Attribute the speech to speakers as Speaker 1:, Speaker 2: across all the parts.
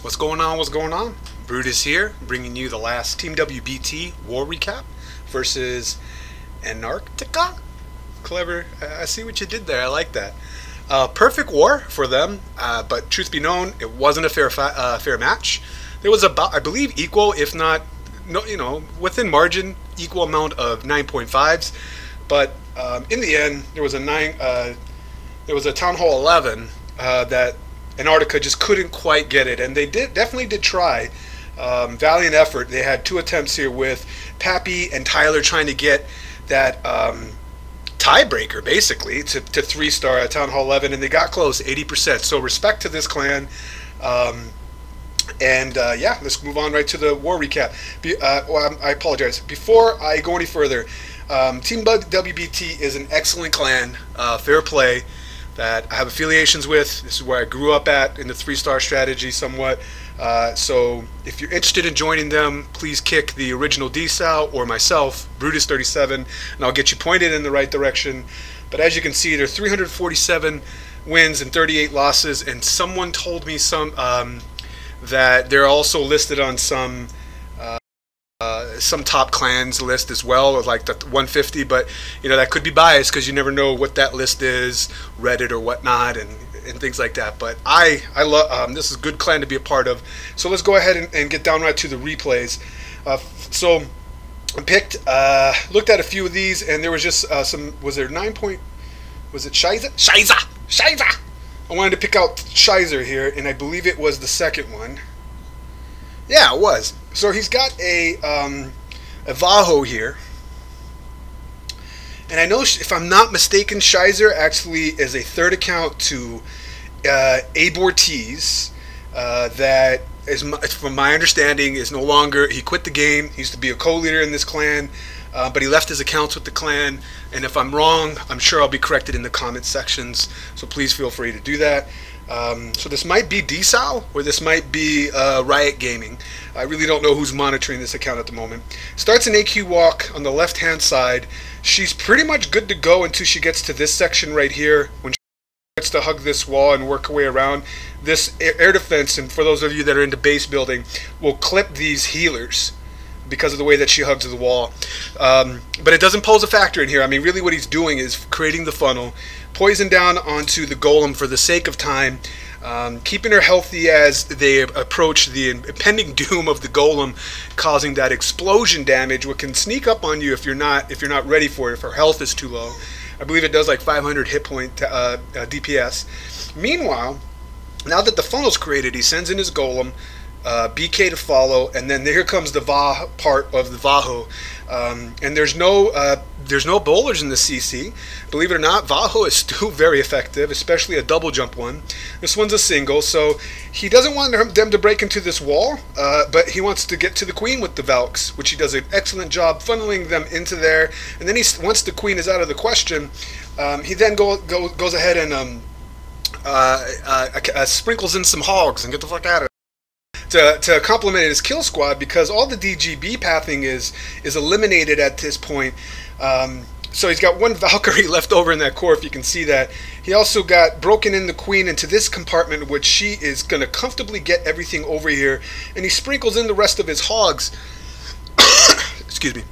Speaker 1: What's going on? What's going on? Brutus here, bringing you the last Team WBT war recap versus Anarktica. Clever. I see what you did there. I like that. Perfect war for them, but truth be known, it wasn't a fair match. There was about, I believe, equal, if not, no, within margin, equal amount of 9.5s. But in the end, there was a Town Hall 11 that Antarctica just couldn't quite get it, and they definitely did try. Valiant effort. They had 2 attempts here with Pappy and Tyler trying to get that tiebreaker, basically, to 3-star at Town Hall 11, and they got close, 80%. So respect to this clan. Yeah, let's move on right to the war recap. I apologize. Before I go any further, Team WBT is an excellent clan, fair play, that I have affiliations with. This is where I grew up at in the 3-star strategy somewhat. So if you're interested in joining them, please KIK TheOriginalDSow or myself, Brutus37, and I'll get you pointed in the right direction. But as you can see, there are 347 wins and 38 losses, and someone told me that they're also listed on some top clans list as well, like the 150, but that could be biased because you never know what that list is, Reddit or whatnot, and things like that. But I love this is a good clan to be a part of. So let's go ahead and get down right to the replays. So I picked, looked at a few of these, and there was just was there 9 point, was it Shiza? I wanted to pick out Shizer here, and I believe it was the second one. Yeah, it was. So he's got a Vaho here, and I know, if I'm not mistaken, Shizer actually is a third account to Abe Ortiz, that is, from my understanding, is no longer. He quit the game. He used to be a co-leader in this clan, but he left his accounts with the clan. And if I'm wrong, I'm sure I'll be corrected in the comment sections. So please feel free to do that. So this might be DSow, or this might be Riot Gaming. I really don't know who's monitoring this account at the moment. Starts an AQ walk on the left-hand side. She's pretty much good to go until she gets to this section right here. When she starts to hug this wall and work her way around, this air defense, and for those of you that are into base building, will clip these healers because of the way that she hugs the wall. But it doesn't pose a factor in here. I mean, really what he's doing is creating the funnel, poison down onto the golem for the sake of time, keeping her healthy as they approach the impending doom of the golem, causing that explosion damage, which can sneak up on you if you're not ready for it, if her health is too low. I believe it does like 500 hit point DPS. Meanwhile, now that the funnel's created, he sends in his golem, BK to follow, and then here comes the Va part of the Vaho. And there's no bowlers in the CC. Believe it or not, Vaho is still very effective, especially a double jump one. This one's a single, so he doesn't want them to break into this wall, but he wants to get to the queen with the Valks, which he does an excellent job funneling them into there. And then once the queen is out of the question, he then goes ahead and sprinkles in some hogs and get the fuck out of it. To complement his kill squad, because all the DGB pathing is eliminated at this point. So he's got 1 Valkyrie left over in that core, if you can see that. He also got broken in the queen into this compartment, which she is going to comfortably get everything over here, and he sprinkles in the rest of his hogs. Excuse me.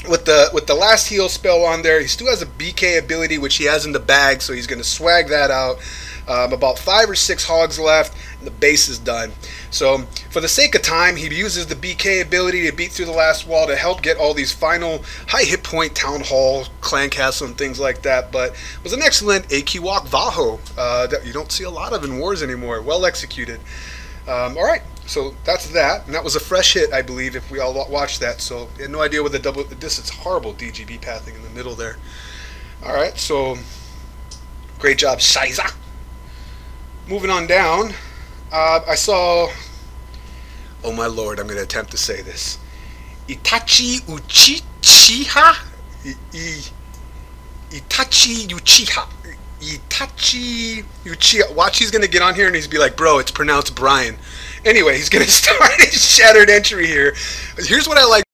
Speaker 1: With the last heal spell on there, he still has a BK ability, which he has in the bag, so he's going to swag that out. About 5 or 6 hogs left, and the base is done. So for the sake of time, he uses the BK ability to beat through the last wall to help get all these final high hit point Town Hall, Clan Castle, and things like that. But it was an excellent AQ walk Vaho that you don't see a lot of in wars anymore. Well executed. Alright, so that's that. And that was a fresh hit, I believe, if we all watched that. So I had no idea what the double... This is horrible DGB pathing in the middle there. Alright, so great job, Shiza. Moving on down, I saw, oh my lord, I'm going to attempt to say this. Itachi Uchiha? Itachi Uchiha. Watch, he's going to get on here and he's be like, bro, it's pronounced Brian. Anyway, he's going to start his shattered entry here. Here's what I like.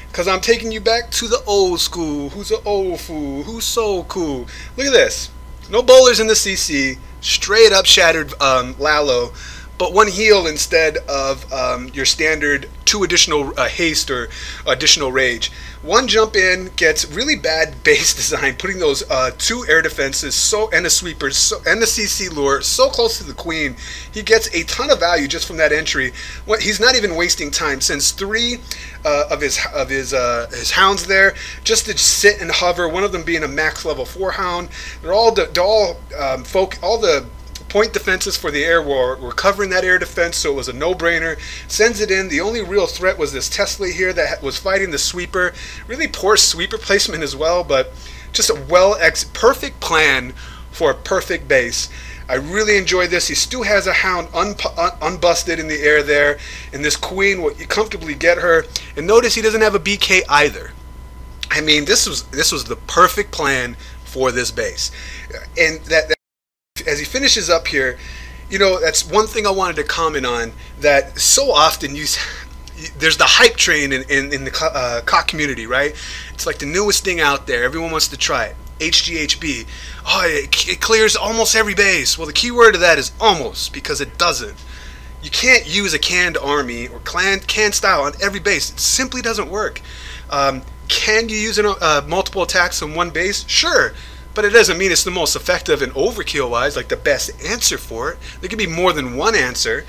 Speaker 1: Because I'm taking you back to the old school. Who's an old fool? Who's so cool? Look at this. No bowlers in the CC. Straight up shattered Lalo. but 1 heal instead of your standard 2 additional haste or additional rage. 1 jump in gets really bad base design, putting those 2 air defenses and the sweepers and the CC lure so close to the queen. He gets a ton of value just from that entry. He's not even wasting time. Sends 3 of his hounds there just to sit and hover. One of them being a max level 4 hound. All the point defenses for the air were covering that air defense, so it was a no-brainer. Sends it in. The only real threat was this Tesla here that was fighting the sweeper. Really poor sweeper placement as well, but just a perfect plan for a perfect base. I really enjoyed this. He still has a hound unbusted in the air there, and this queen will comfortably get her. And notice he doesn't have a BK either. I mean, this was the perfect plan for this base. And that as he finishes up here, you know, that's one thing I wanted to comment on, that so often there's the hype train in the KIK community, right? It's like the newest thing out there. Everyone wants to try it. HGHB. Oh, it clears almost every base. Well, the key word to that is almost, because it doesn't. You can't use a canned army or canned style on every base. It simply doesn't work. Can you use multiple attacks on 1 base? Sure. But it doesn't mean it's the most effective and overkill-wise, like the best answer for it. There could be more than 1 answer.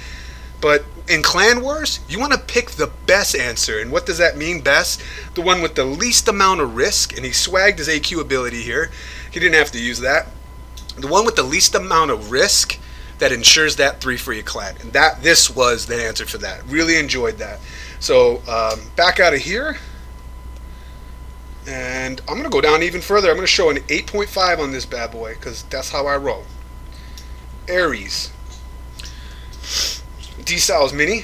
Speaker 1: But in Clan Wars, you want to pick the best answer. And what does that mean, best? The one with the least amount of risk. And he swagged his AQ ability here. He didn't have to use that. The one with the least amount of risk that ensures that 3 for your clan. And this was the answer for that. Really enjoyed that. So back out of here. And I'm going to go down even further. I'm going to show an 8.5 on this bad boy, because that's how I roll. Aries. DSow's mini.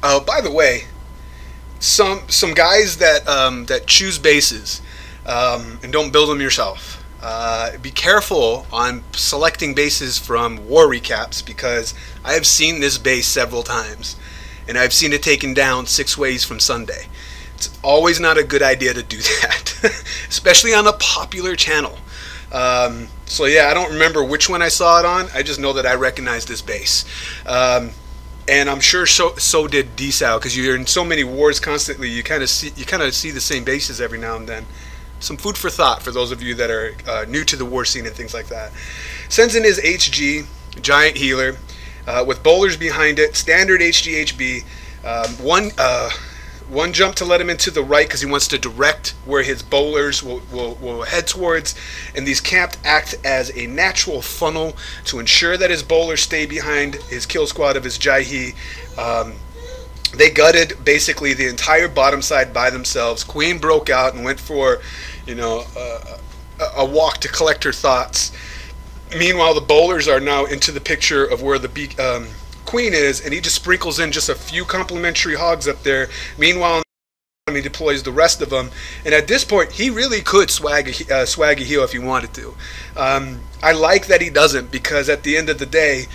Speaker 1: By the way, some guys that choose bases and don't build them yourself, be careful on selecting bases from war recaps, because I have seen this base several times, and I've seen it taken down 6 ways from Sunday. It's always not a good idea to do that, especially on a popular channel. So yeah, I don't remember which one I saw it on. I just know that I recognize this base. And I'm sure so did DSow, because you're in so many wars constantly. You kind of see the same bases every now and then. Some food for thought for those of you that are new to the war scene and things like that. Sends in his HG, giant healer, with bowlers behind it, standard HGHB, one jump to let him into the right because he wants to direct where his bowlers will head towards, and these camped act as a natural funnel to ensure that his bowlers stay behind his kill squad of his Jaihi. They gutted basically the entire bottom side by themselves. Queen broke out and went for, you know, a walk to collect her thoughts. Meanwhile, the bowlers are now into the picture of where the Queen is, and he just sprinkles in just a few complimentary hogs up there. Meanwhile, he deploys the rest of them, and at this point, he really could swag a heal if he wanted to. I like that he doesn't, because at the end of the day,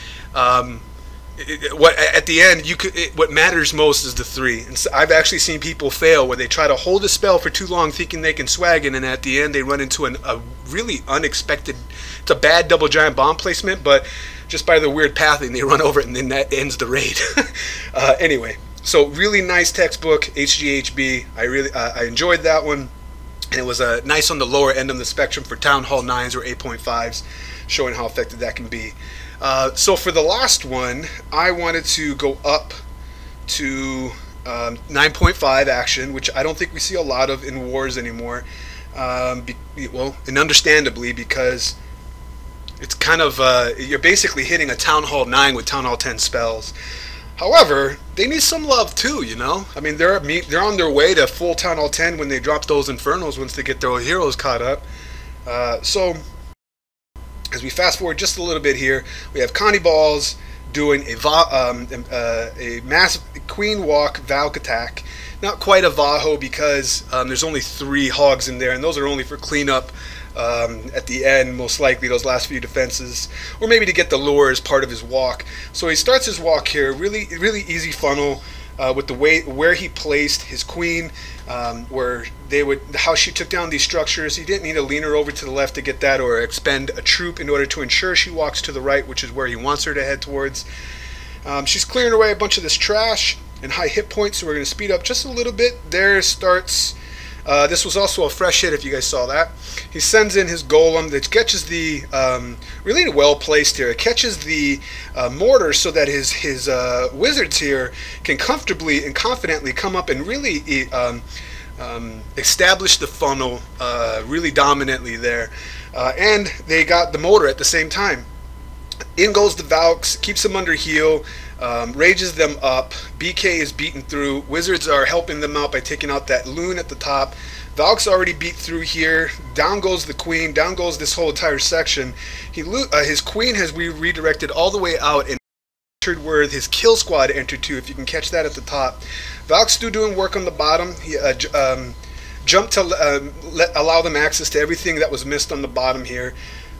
Speaker 1: what matters most is the 3. And so I've actually seen people fail where they try to hold a spell for too long thinking they can swag it, and at the end they run into a really unexpected, it's a bad double giant bomb placement, but just by the weird pathing they run over it, and then that ends the raid. Anyway, so really nice textbook, HGHB. I enjoyed that one, and it was nice on the lower end of the spectrum for Town Hall 9s or 8.5s, showing how effective that can be. So for the last one, I wanted to go up to 9.5 action, which I don't think we see a lot of in wars anymore. Well, and understandably, because it's kind of, you're basically hitting a Town Hall 9 with Town Hall 10 spells. However, they need some love too, you know? I mean, they're on their way to full Town Hall 10 when they drop those Infernos once they get their heroes caught up. So, as we fast forward just a little bit here, we have Connie Balls doing a massive Queen Walk Valk attack. Not quite a Vaho, because there's only 3 hogs in there, and those are only for cleanup. At the end, most likely those last few defenses, or maybe to get the lure as part of his walk. So he starts his walk here, really easy funnel, with the way where he placed his queen, how she took down these structures. He didn't need to lean her over to the left to get that, or expend a troop in order to ensure she walks to the right, which is where he wants her to head towards. She's clearing away a bunch of this trash and high hit points, so we're going to speed up just a little bit. There starts. This was also a fresh hit, if you guys saw that. He sends in his golem that catches the, really well placed here. It catches the mortar so that his wizards here can comfortably and confidently come up and really establish the funnel really dominantly there. And they got the mortar at the same time. In goes the Valks, keeps them under heal, rages them up. BK is beaten through. Wizards are helping them out by taking out that loon at the top. Valk's already beat through here. Down goes the queen. Down goes this whole entire section. His queen has redirected all the way out and entered where his kill squad entered to, if you can catch that at the top. Valk's still doing work on the bottom. He jumped to allow them access to everything that was missed on the bottom here.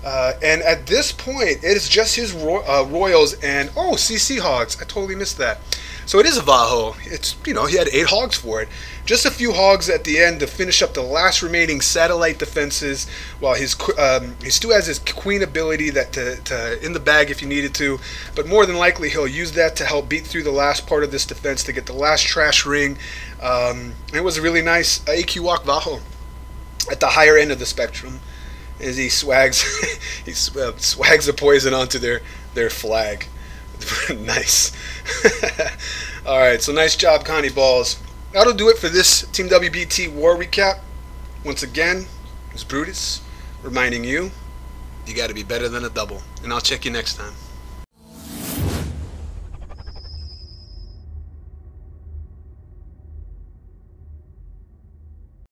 Speaker 1: And at this point, it is just his royals and, oh, CC hogs. I totally missed that. So it is a Vaho. It's, you know, he had 8 hogs for it. Just a few hogs at the end to finish up the last remaining satellite defenses, while he still has his queen ability that to in the bag if you needed to, but more than likely he'll use that to help beat through the last part of this defense to get the last trash ring. It was a really nice AQ walk Vaho at the higher end of the spectrum, as he swags swags the poison onto their flag. Nice. Alright, so nice job, Connie Balls. That'll do it for this Team WBT war recap. Once again, it's Brutus reminding you, you gotta be better than a double. And I'll check you next time.